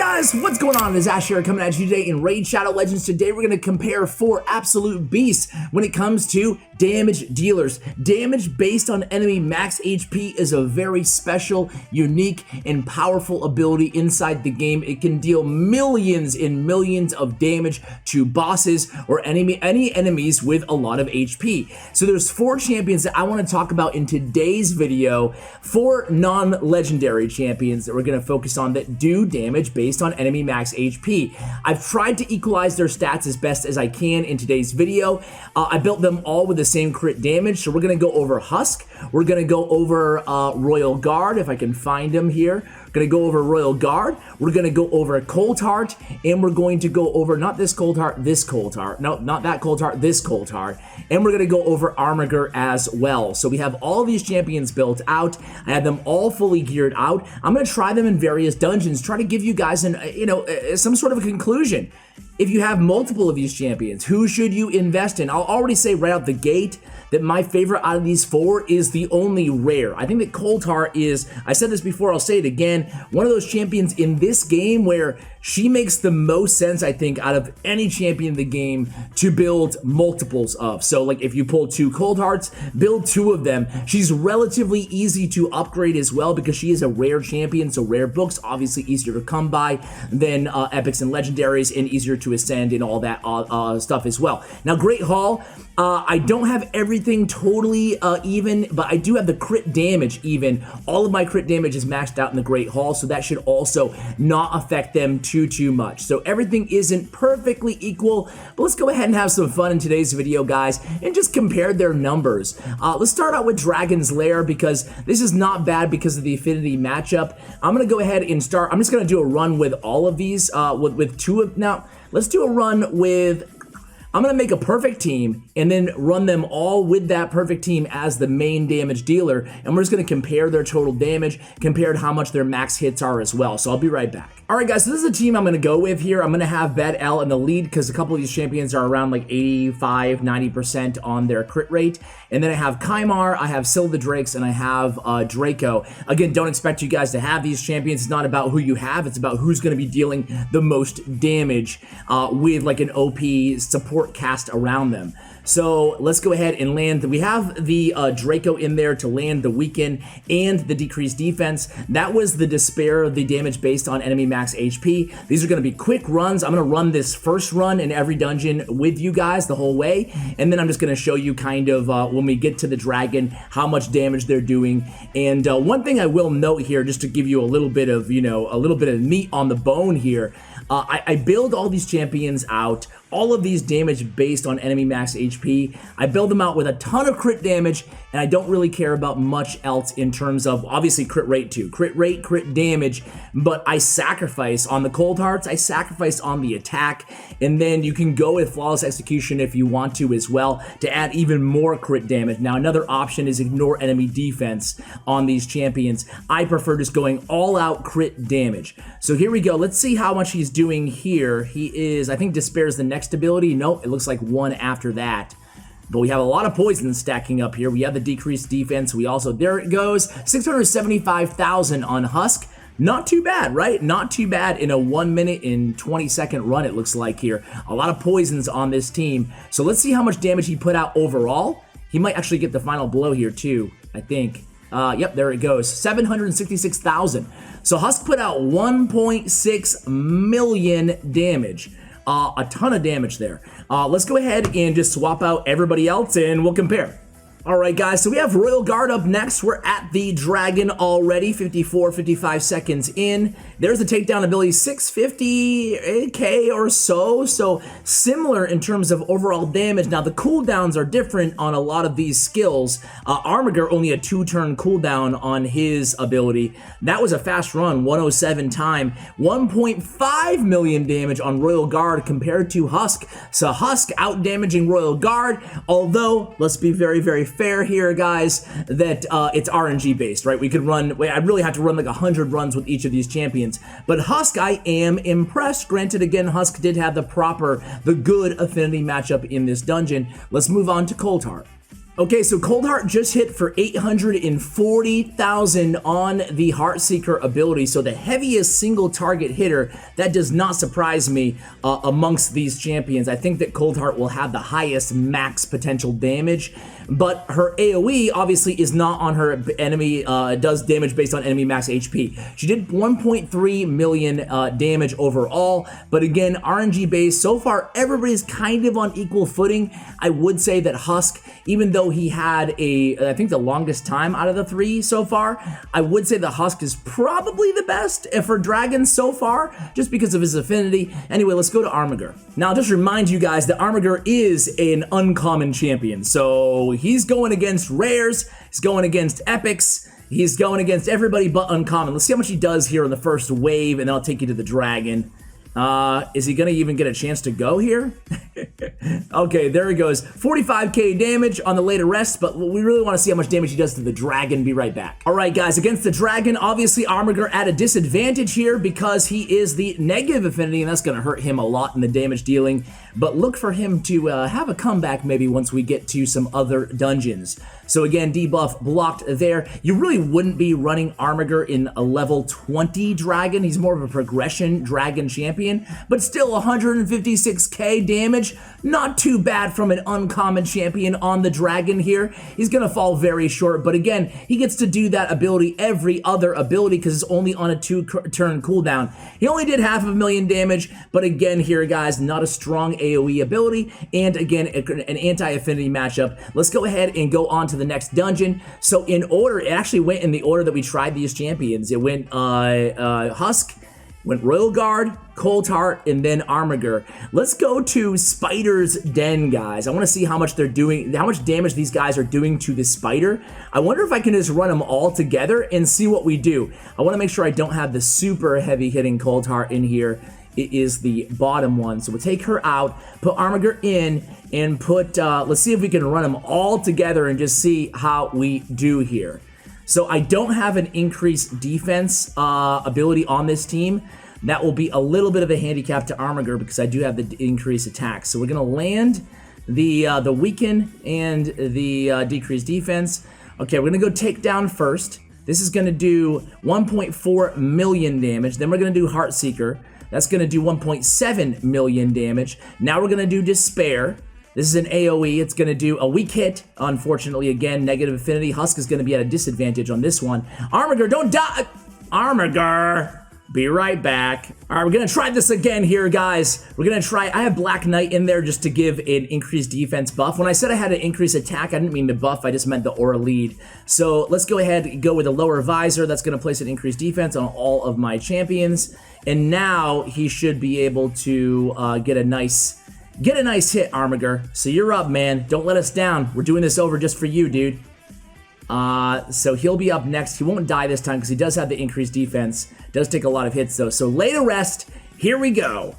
Guys, what's going on? It is Ash here coming at you today in Raid Shadow Legends. Today we're going to compare 4 absolute beasts when it comes to damage dealers. Damage based on enemy max HP is a very special, unique, and powerful ability inside the game. It can deal millions and millions of damage to bosses or any enemies with a lot of HP. So there's 4 champions that I want to talk about in today's video. 4 non-legendary champions that we're going to focus on that do damage based on enemy max HP. I've tried to equalize their stats as best as I can in today's video. I built them all with the same crit damage, so we're going to go over Husk. We're going to go over Royal Guard, if I can find him here. We're going to go over Royal Guard. We're going to go over Coldheart, and we're going to go over not this Coldheart, this Coldheart. No, not that Coldheart, this Coldheart. And we're going to go over Armiger as well. So we have all these champions built out. I have them all fully geared out. I'm going to try them in various dungeons, try to give you guys some sort of a conclusion. If you have multiple of these champions, who should you invest in? I'll already say right out the gate that my favorite out of these 4 is the only rare. I think that Coldheart is, I said this before, I'll say it again, one of those champions in this game where she makes the most sense, I think, out of any champion in the game to build multiples of. So like if you pull 2 Coldhearts, build 2 of them. She's relatively easy to upgrade as well because she is a rare champion, so rare books obviously easier to come by than epics and legendaries, and easier to ascend and all that stuff as well. Now Great Hall, I don't have everything totally even, but I do have the crit damage even. All of my crit damage is maxed out in the Great Hall, so that should also not affect them too much. So everything isn't perfectly equal, but let's go ahead and have some fun in today's video, guys, and just compare their numbers. Let's start out with Dragon's Lair because this is not bad because of the affinity matchup. I'm gonna go ahead and start. I'm just gonna do a run with all of these, with 2 of now. Let's do a run with, I'm going to make a perfect team and then run them all with that perfect team as the main damage dealer, and we're just going to compare their total damage compared to how much their max hits are as well. So I'll be right back. Alright guys, so this is a team I'm going to go with here. I'm going to have Bad L in the lead because a couple of these champions are around like 85-90% on their crit rate. And then I have Kymar, I have Syl the Drakes, and I have Draco. Again, don't expect you guys to have these champions. It's not about who you have, it's about who's going to be dealing the most damage with like an OP support cast around them. So let's go ahead and land. We have the Draco in there to land the weaken and the decreased defense. That was the despair, the damage based on enemy max HP. These are going to be quick runs. I'm going to run this first run in every dungeon with you guys the whole way, and then I'm just going to show you kind of when we get to the dragon how much damage they're doing. And one thing I will note here, just to give you a little bit of meat on the bone here, I build all these champions out, all of these damage based on enemy max HP. I build them out with a ton of crit damage, and I don't really care about much else in terms of, obviously, crit rate too. Crit rate, crit damage, but I sacrifice on the Coldhearts, I sacrifice on the attack, and then you can go with Flawless Execution if you want to as well to add even more crit damage. Now, another option is ignore enemy defense on these champions. I prefer just going all out crit damage. So here we go. Let's see how much he's doing here. He is, I think, Despair's the next ability. Nope, it looks like one after that. But we have a lot of poison stacking up here. We have the decreased defense. We also, there it goes, 675,000 on Husk. Not too bad, right? Not too bad in a 1 minute and 20-second run, it looks like here. A lot of poisons on this team. So let's see how much damage he put out overall. He might actually get the final blow here too, I think. Yep, there it goes, 766,000. So Husk put out 1.6 million damage. A ton of damage there. Let's go ahead and just swap out everybody else and we'll compare. Alright guys, so we have Royal Guard up next. We're at the dragon already, 55 seconds in. There's the takedown ability, 650k or so, so similar in terms of overall damage. Now the cooldowns are different on a lot of these skills. Armiger only a 2-turn cooldown on his ability. That was a fast run, 107 time, 1.5 million damage on Royal Guard compared to Husk. So Husk out damaging Royal Guard, although let's be very fair here, guys, that it's RNG based, right? We could run, I really have to run like 100 runs with each of these champions. But Husk, I am impressed. Granted, again, Husk did have the good affinity matchup in this dungeon. Let's move on to Coldheart. Okay, so Coldheart just hit for 840,000 on the Heartseeker ability, so the heaviest single target hitter. That does not surprise me amongst these champions. I think that Coldheart will have the highest max potential damage, but her AoE obviously is not on her enemy, does damage based on enemy max HP. She did 1.3 million damage overall, but again, RNG based. So far, everybody's kind of on equal footing. I would say that Husk, even though he had I think the longest time out of the three so far, I would say the Husk is probably the best for dragons so far, just because of his affinity. Anyway, let's go to Armiger. Now, just remind you guys that Armiger is an uncommon champion, so he's going against rares, he's going against epics, he's going against everybody but uncommon. Let's see how much he does here in the first wave, and then I'll take you to the dragon. Is he gonna even get a chance to go here? Okay, there he goes. 45k damage on the late arrest, but we really want to see how much damage he does to the dragon. Be right back. All right, guys, against the dragon, obviously Armiger at a disadvantage here because he is the negative affinity, and that's gonna hurt him a lot in the damage dealing. But look for him to have a comeback maybe once we get to some other dungeons. So again, debuff blocked there. You really wouldn't be running Armiger in a level 20 dragon. He's more of a progression dragon champion, but still 156k damage. Not too bad from an uncommon champion on the dragon here. He's gonna fall very short, but again, he gets to do that ability every other ability because it's only on a 2-turn cooldown. He only did 500,000 damage, but again here, guys, not a strong AoE ability, and again, an anti-affinity matchup. Let's go ahead and go on to the next dungeon. So in order, it actually went in the order that we tried these champions. It went Husk, went Royal Guard, Coldheart, and then Armiger. Let's go to Spider's Den, guys. I want to see how much they're doing, how much damage these guys are doing to the spider. I wonder if I can just run them all together and see what we do. I want to make sure I don't have the super heavy hitting Coldheart in here. It is the bottom one. So we'll take her out, put Armiger in, and put, let's see if we can run them all together and just see how we do here. So I don't have an increased defense ability on this team. That will be a little bit of a handicap to Armiger because I do have the increased attack. So we're gonna land the weaken and the decreased defense. Okay, we're gonna go take down first. This is gonna do 1.4 million damage. Then we're gonna do Heartseeker. That's gonna do 1.7 million damage. Now we're gonna do Despair. This is an AoE. It's going to do a weak hit. Unfortunately, again, negative affinity. Husk is going to be at a disadvantage on this one. Armiger, don't die! Armiger! Be right back. All right, we're going to try this again here, guys. We're going to try... I have Black Knight in there just to give an increased defense buff. When I said I had an increased attack, I didn't mean the buff. I just meant the aura lead. So let's go ahead and go with a lower visor. That's going to place an increased defense on all of my champions. And now he should be able to get a nice hit, Armiger. So you're up, man. Don't let us down. We're doing this over just for you, dude. So he'll be up next. He won't die this time because he does have the increased defense. Does take a lot of hits, though. So late arrest. Here we go.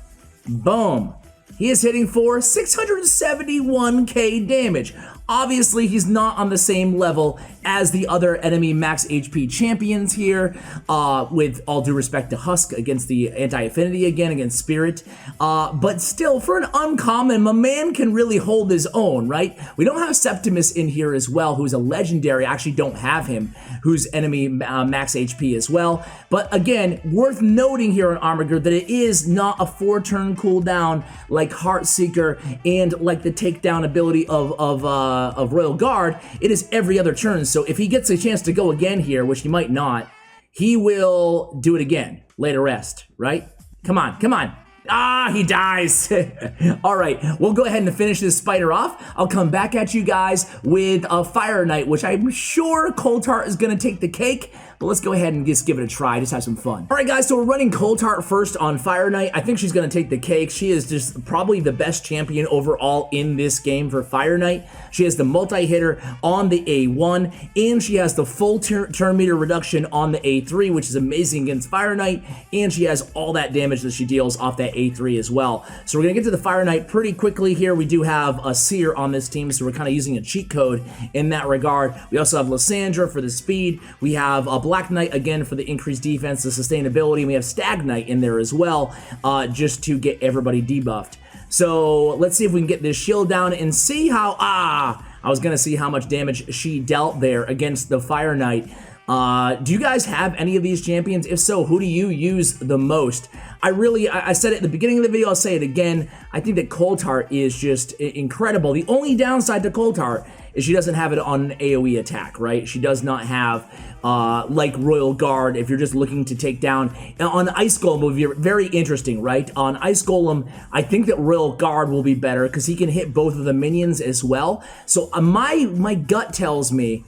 Boom. He is hitting for 671k damage. Obviously, he's not on the same level as the other enemy max HP champions here, with all due respect to Husk against the anti-affinity again, against Spirit. But still, for an uncommon, my man can really hold his own, right? We don't have Septimus in here as well, who's a legendary. I actually don't have him, who's enemy max HP as well. But again, worth noting here on Armiger that it is not a 4-turn cooldown like Heartseeker and like the takedown ability of Royal Guard. It is every other turn. So if he gets a chance to go again here, which he might not, he will do it again. Late arrest, right? Come on, come on. Ah, he dies. All right, we'll go ahead and finish this spider off. I'll come back at you guys with a Fire Knight, which I'm sure Coldheart is going to take the cake. But let's go ahead and just give it a try, just have some fun. All right, guys, so we're running Coldheart first on Fire Knight. I think she's going to take the cake. She is just probably the best champion overall in this game for Fire Knight. She has the multi-hitter on the A1, and she has the full turn meter reduction on the A3, which is amazing against Fire Knight, and she has all that damage that she deals off that A3 as well. So we're going to get to the Fire Knight pretty quickly here. We do have a Seer on this team, so we're kind of using a cheat code in that regard. We also have Lysandra for the speed. We have a Black Knight again for the increased defense, the sustainability, and we have Stag Knight in there as well, just to get everybody debuffed. So let's see if we can get this shield down and see how, I was going to see how much damage she dealt there against the Fire Knight. Do you guys have any of these champions? If so, who do you use the most? I said it at the beginning of the video, I'll say it again. I think that Coldheart is just incredible. The only downside to Coldheart is she doesn't have it on an AoE attack, right? She does not have, like Royal Guard, if you're just looking to take down. On Ice Golem will be very interesting, right? On Ice Golem, I think that Royal Guard will be better because he can hit both of the minions as well. So my gut tells me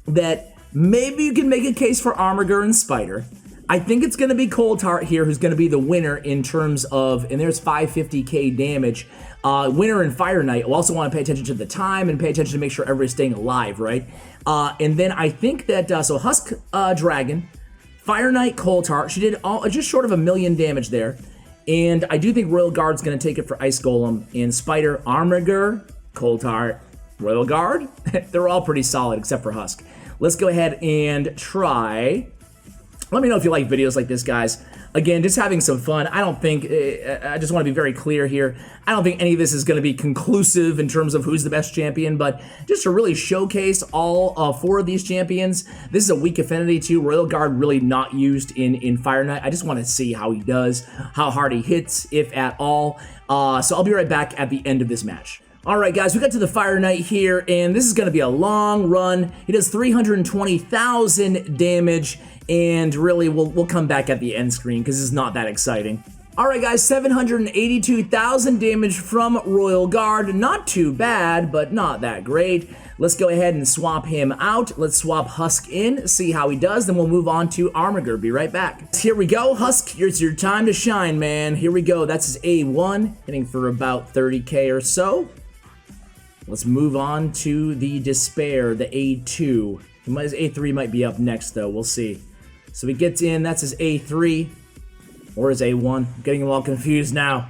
that maybe you can make a case for Armiger and Spider. I think it's going to be Coldheart here who's going to be the winner in terms of, and there's 550k damage. Winner and Fire Knight. We'll also want to pay attention to the time and pay attention to make sure everybody's staying alive, right? And then I think that, so Husk Dragon, Fire Knight, Coldheart. She did just short of 1 million damage there. And I do think Royal Guard's going to take it for Ice Golem. And Spider, Armiger, Coldheart, Royal Guard. They're all pretty solid except for Husk. Let's go ahead and try. Let me know if you like videos like this, guys. Again, just having some fun. I don't think, I just want to be very clear here. I don't think any of this is going to be conclusive in terms of who's the best champion, but just to really showcase all 4 of these champions. This is a weak affinity too. Royal Guard really not used in Fire Knight. I just want to see how he does, how hard he hits, if at all. So I'll be right back at the end of this match. Alright guys, we got to the Fire Knight here, and this is going to be a long run. He does 320,000 damage, and really, we'll come back at the end screen, because it's not that exciting. Alright guys, 782,000 damage from Royal Guard. Not too bad, but not that great. Let's go ahead and swap him out. Let's swap Husk in, see how he does, then we'll move on to Armiger. Be right back. Here we go, Husk, it's your time to shine, man. Here we go, that's his A1, hitting for about 30k or so. Let's move on to the Despair, the A2. His A3 might be up next, though. We'll see. So he gets in. That's his A3 or his A1. I'm getting him all confused now.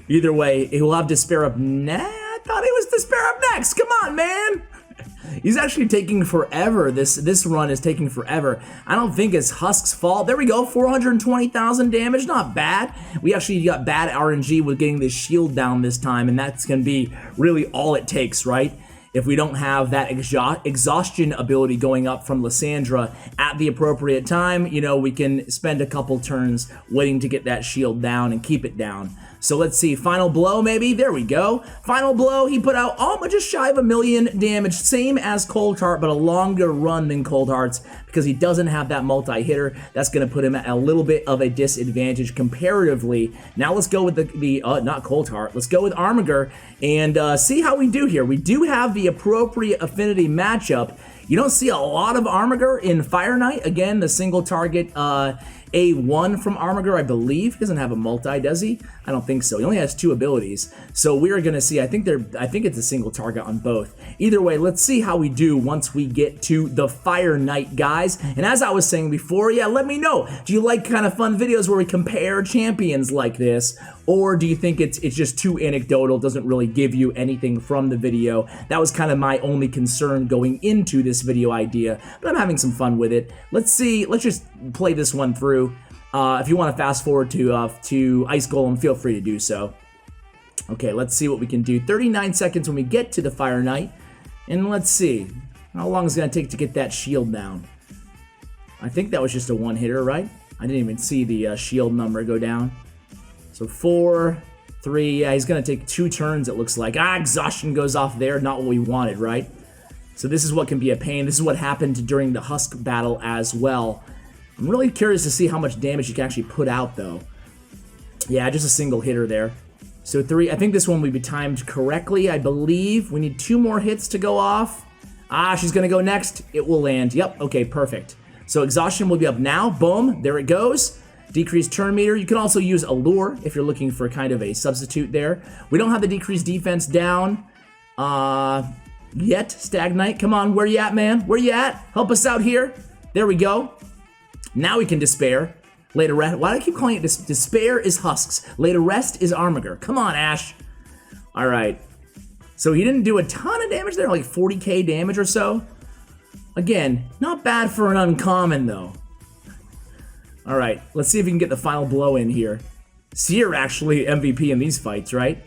Either way, he will have Despair up. Nah, I thought he was Despair up next. Come on, man. He's actually taking forever. This run is taking forever. I don't think it's Husk's fault. There we go, 420,000 damage, not bad. We actually got bad RNG with getting this shield down this time, and that's going to be really all it takes, right? If we don't have that exhaustion ability going up from Lysandra at the appropriate time, you know, we can spend a couple turns waiting to get that shield down and keep it down. So let's see, final blow maybe, there we go. Final blow, he put out just shy of 1 million damage, same as Coldheart, but a longer run than Coldheart's because he doesn't have that multi-hitter. That's gonna put him at a little bit of a disadvantage comparatively. Now let's go with not Coldheart, let's go with Armiger and see how we do here. We do have the appropriate affinity matchup. You don't see a lot of Armiger in Fire Knight. Again, the single target A1 from Armiger, I believe. He doesn't have a multi, does he? I don't think so. He only has 2 abilities. So we're gonna see, I think it's a single target on both. Either way, let's see how we do once we get to the Fire Knight, guys. And as I was saying before, yeah, let me know. Do you like kind of fun videos where we compare champions like this? Or do you think it's just too anecdotal, doesn't really give you anything from the video? That was kind of my only concern going into this video idea, but I'm having some fun with it. Let's see, let's just play this one through. If you want to fast forward to Ice Golem, feel free to do so. Okay, let's see what we can do. 39 seconds when we get to the Fire Knight, and let's see how long it's going to take to get that shield down. I think that was just a one-hitter, right? I didn't even see the shield number go down. So 4, 3, yeah, he's going to take 2 turns, it looks like. Exhaustion goes off there, not what we wanted, right? So this is what can be a pain. This is what happened during the Husk battle as well. I'm really curious to see how much damage you can actually put out, though. Yeah, just a single hitter there. So 3, I think this one will be timed correctly, I believe. We need 2 more hits to go off. She's going to go next. It will land. Yep, okay, perfect. So exhaustion will be up now. Boom, there it goes. Decreased turn meter. You can also use Allure if you're looking for kind of a substitute there. We don't have the decreased defense down yet. Stagnite, come on, where you at, man? Where you at? Help us out here. There we go. Now we can Despair. Lay to rest. Why do I keep calling it Despair is Husks? Lay to rest is Armiger. Come on, Ash. All right. So he didn't do a ton of damage there, like 40k damage or so. Again, not bad for an uncommon, though. All right, let's see if we can get the final blow in here. Seer actually MVP in these fights, right?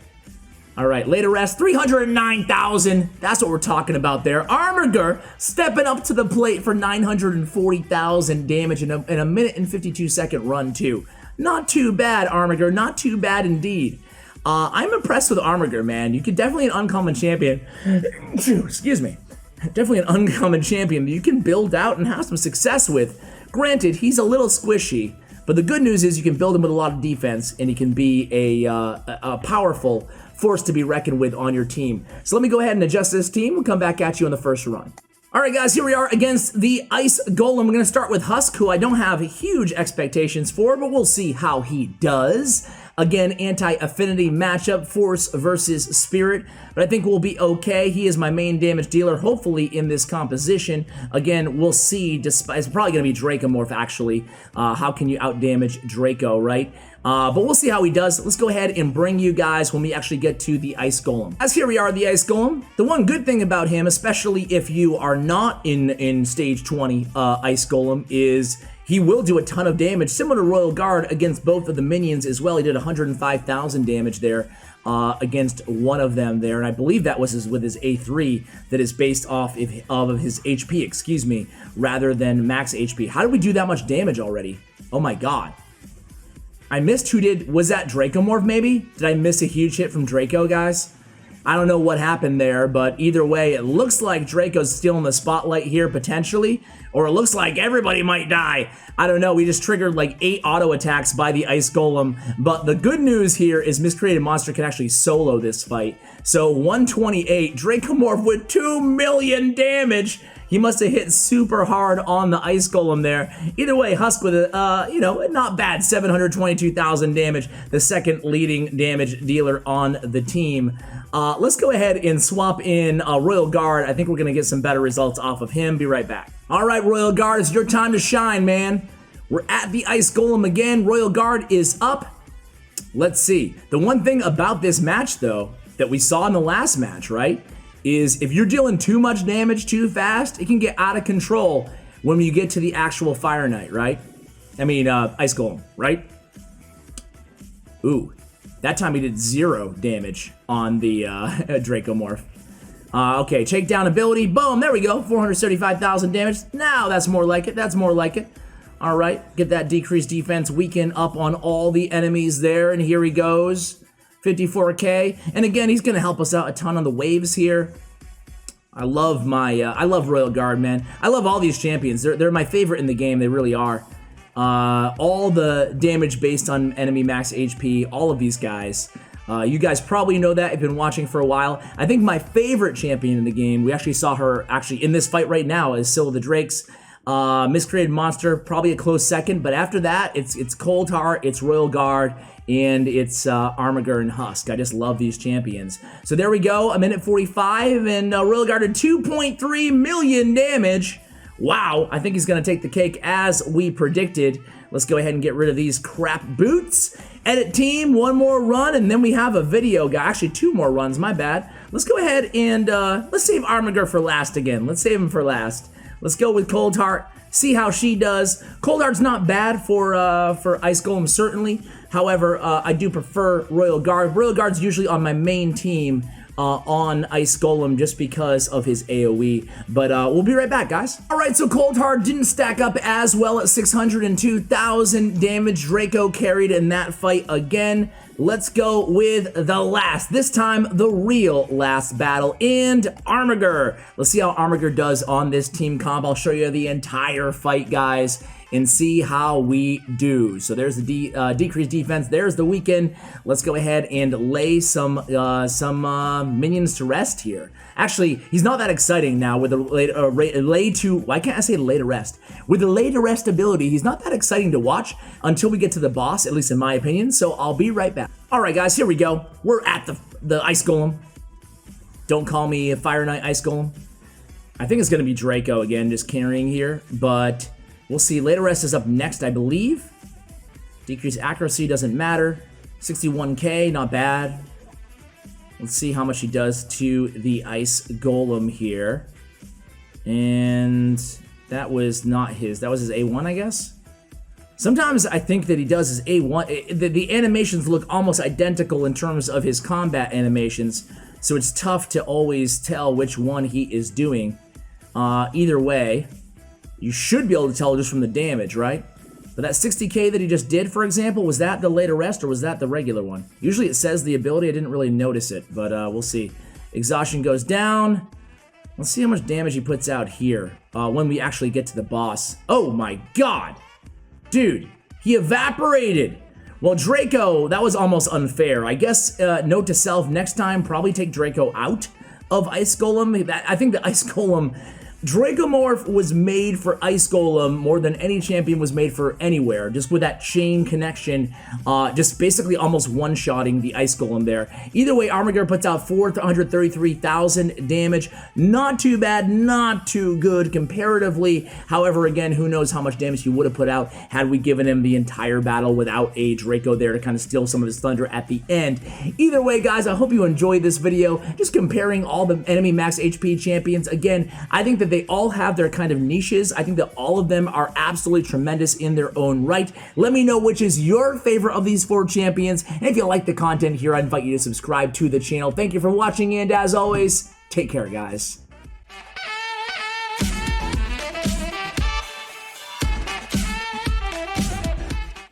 All right, later rest, 309,000. That's what we're talking about there. Armiger stepping up to the plate for 940,000 damage in a minute and 52-second run, too. Not too bad, Armiger. Not too bad indeed. I'm impressed with Armiger, man. You could definitely an uncommon champion. Excuse me. Definitely an uncommon champion that you can build out and have some success with. Granted, he's a little squishy, but the good news is you can build him with a lot of defense, and he can be a powerful force to be reckoned with on your team. So let me go ahead and adjust this team. We'll come back at you on the first run. All right, guys, here we are against the Ice Golem. We're going to start with Husk, who I don't have huge expectations for, but we'll see how he does. Again, anti-affinity matchup, Force versus Spirit, but I think we'll be okay. He is my main damage dealer, hopefully, in this composition. Again, we'll see. It's probably going to be Dracomorph, actually. How can you out-damage Draco, right? But we'll see how he does. Let's go ahead and bring you guys when we actually get to the Ice Golem. As here we are, the Ice Golem. The one good thing about him, especially if you are not in Stage 20 Ice Golem, is he will do a ton of damage, similar to Royal Guard against both of the minions as well. He did 105,000 damage there against one of them there, and I believe that was with his A3 that is based off of his HP, excuse me, rather than max HP. How did we do that much damage already? Oh my god. I missed who did, was that Dracomorph maybe? Did I miss a huge hit from Draco, guys? I don't know what happened there, but either way, it looks like Draco's still in the spotlight here, potentially, or it looks like everybody might die. I don't know, we just triggered like 8 auto attacks by the Ice Golem, but the good news here is Miscreated Monster can actually solo this fight. So 128, Dracomorph with 2 million damage. He must have hit super hard on the Ice Golem there. Either way, Husk with a, not bad, 722,000 damage, the second leading damage dealer on the team. Let's go ahead and swap in Royal Guard. I think we're going to get some better results off of him. Be right back. All right, Royal Guard, it's your time to shine, man. We're at the Ice Golem again. Royal Guard is up. Let's see. The one thing about this match, though, that we saw in the last match, right, is if you're dealing too much damage too fast, it can get out of control when you get to the actual Fire Knight, right? I mean, Ice Golem, right? Ooh, that time he did 0 damage on the Dracomorph. Okay, takedown ability, boom, there we go, 475,000 damage. Now that's more like it, that's more like it. All right, get that decreased defense, weaken up on all the enemies there, and here he goes. 54k, and again, he's gonna help us out a ton on the waves here. I love Royal Guard, man. I love all these champions. They're my favorite in the game. They really are. All the damage based on enemy max HP. All of these guys. You guys probably know that if you've been watching for a while. I think my favorite champion in the game, we actually saw her actually in this fight right now, is Scylla the Drakes. Miscreated Monster, probably a close second, but after that, it's Coldheart, it's Royal Guard, and it's Armiger and Husk. I just love these champions. So there we go, a minute 45, and Royal Guard did 2.3 million damage. Wow, I think he's gonna take the cake as we predicted. Let's go ahead and get rid of these crap boots. Edit team, one more run, and then we have a video guy. Actually, 2 more runs, my bad. Let's go ahead and let's save Armiger for last again. Let's save him for last. Let's go with Coldheart, see how she does. Coldheart's not bad for Ice Golem, certainly. However, I do prefer Royal Guard. Royal Guard's usually on my main team on Ice Golem just because of his AoE. But we'll be right back, guys. All right, so Coldheart didn't stack up as well at 602,000 damage. Draco carried in that fight again. Let's go with the last, this time the real last battle, and Armiger. Let's see how Armiger does on this team comp. I'll show you the entire fight, guys, and see how we do. So there's the decreased defense. There's the weaken. Let's go ahead and lay some minions to rest here. Actually, he's not that exciting now with the why can't I say lay to rest? With the lay to rest ability, he's not that exciting to watch until we get to the boss, at least in my opinion. So I'll be right back. All right, guys, here we go. We're at the Ice Golem. Don't call me a Fire Knight Ice Golem. I think it's gonna be Draco again, just carrying here, but we'll see. Later rest is up next, I believe. Decreased accuracy doesn't matter. 61k, not bad. Let's see how much he does to the Ice Golem here. And that was not his. That was his A1, I guess. Sometimes I think that he does his A1. The animations look almost identical in terms of his combat animations, so it's tough to always tell which one he is doing. Either way, you should be able to tell just from the damage, right? But that 60k that he just did, for example, was that the Laid Arrest or was that the regular one? Usually it says the ability. I didn't really notice it, but we'll see. Exhaustion goes down. Let's see how much damage he puts out here when we actually get to the boss. Oh my god! Dude, he evaporated! Well, Draco, that was almost unfair. I guess, note to self, next time, probably take Draco out of Ice Golem. I think the Ice Golem... Dracomorph was made for Ice Golem more than any champion was made for anywhere, just with that chain connection, just basically almost one-shotting the Ice Golem there. Either way, Armiger puts out 433,000 damage. Not too bad, not too good comparatively. However, again, who knows how much damage he would have put out had we given him the entire battle without a Draco there to kind of steal some of his thunder at the end. Either way, guys, I hope you enjoyed this video, just comparing all the enemy max HP champions. Again, I think that they all have their kind of niches. I think that all of them are absolutely tremendous in their own right. Let me know which is your favorite of these 4 champions. And if you like the content here, I invite you to subscribe to the channel. Thank you for watching, and as always, take care, guys.